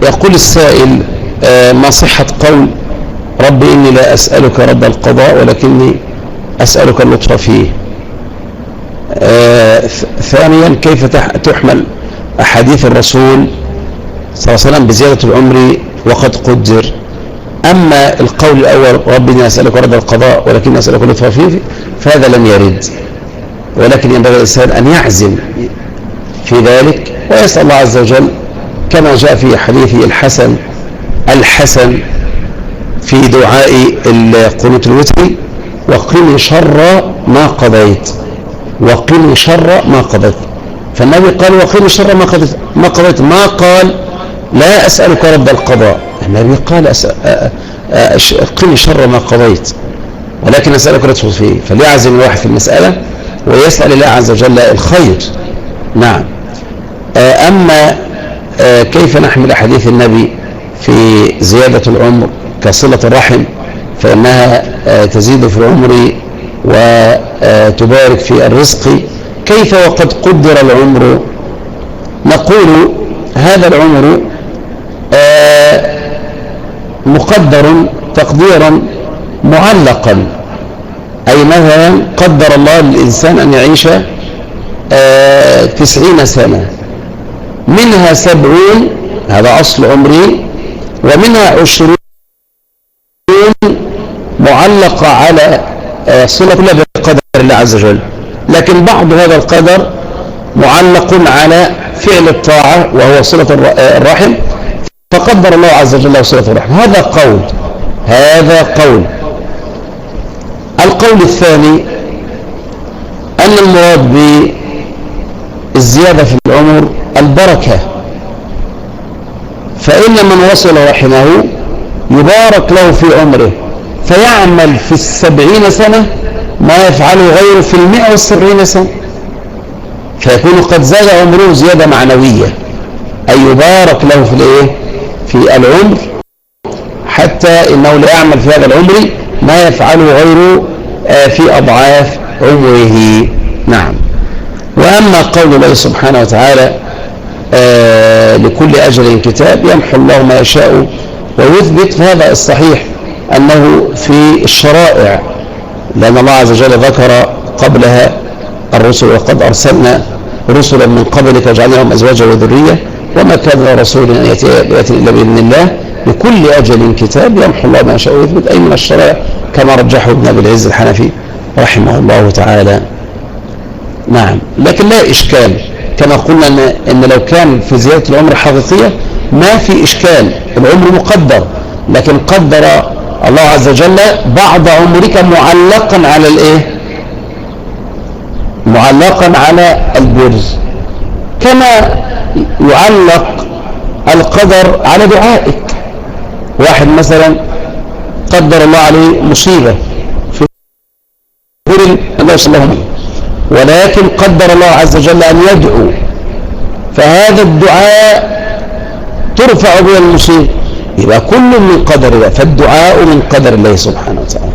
يقول السائل ما صحة قول رب إني لا أسألك رد القضاء ولكني أسألك اللطف فيه؟ ثانيا كيف تحمل أحاديث الرسول صلى الله عليه وسلم بزيادة العمر وقد قدر؟ أما القول الأول رب إني أسألك رد القضاء ولكني أسألك اللطف فيه فهذا لم يرد، ولكن ينبغي الإنسان أن يعزم في ذلك ويسأل الله عز وجل كما جاء في حديث الحسن في دعاء القنوت الوتري: وقني شر ما قضيت، وقني شر ما قضيت. فالنبي قال وقني شر ما قضيت، ما قال لا أسألك رد القضاء. النبي قال قني شر ما قضيت ولكن أسألك لطف فيه. فليعزم الواحد في المسألة ويسأل الله عز وجل الخير. نعم. أما كيف نحمل حديث النبي في زيادة العمر كصلة الرحم فإنها تزيد في العمر وتبارك في الرزق، كيف وقد قدر العمر؟ نقول هذا العمر مقدر تقديرا معلقا، أي مثلا قدر الله للإنسان أن يعيش 90 سنة، منها 70 هذا أصل عمري، ومنها 20 معلقة على صلة الله بقدر الله عز وجل، لكن بعض هذا القدر معلق على فعل الطاعة وهو صلة الرحم، فقدر الله عز وجل صلة الرحم. هذا قول. القول الثاني أن المراد بالزيادة في العمر البركة، فإن من وصل رحمه يبارك له في عمره فيعمل في 70 سنة ما يفعله غيره في 170 سنة، فيكون قد زاد عمره زيادة معنوية، أي يبارك له في العمر، حتى إنه لا يعمل في هذا العمر ما يفعله غيره في أضعاف عمره. نعم. وأما قول الله سبحانه وتعالى لكل أجل كتاب يمحو الله ما يشاء ويثبت، فهذا الصحيح أنه في الشرائع، لأن الله عز وجل ذكر قبلها الرسل: وقد أرسلنا رسلا من قبلك وجعلنا لهم أزواجا وذرية وما كان رسول أن يأتي إلا بإذن الله، لكل أجل كتاب يمحو الله ما يشاء ويثبت، أي من الشرائع، كما رجحه ابن أبي العز الحنفي رحمه الله تعالى. نعم. لكن لا إشكال كما قلنا إن لو كان في زيادة العمر حقيقية ما في إشكال، العمر مقدر، لكن قدر الله عز وجل بعض عمرك معلقا على معلقا على البر، كما يعلق القدر على دعائك. واحد مثلا قدر الله عليه مصيبة في الله صلى الله عليه وسلم، ولكن قدر الله عز وجل أن يدعو، فهذا الدعاء ترفع به المصيبة، يبقى كل من قدر الله، فالدعاء من قدر الله سبحانه وتعالى.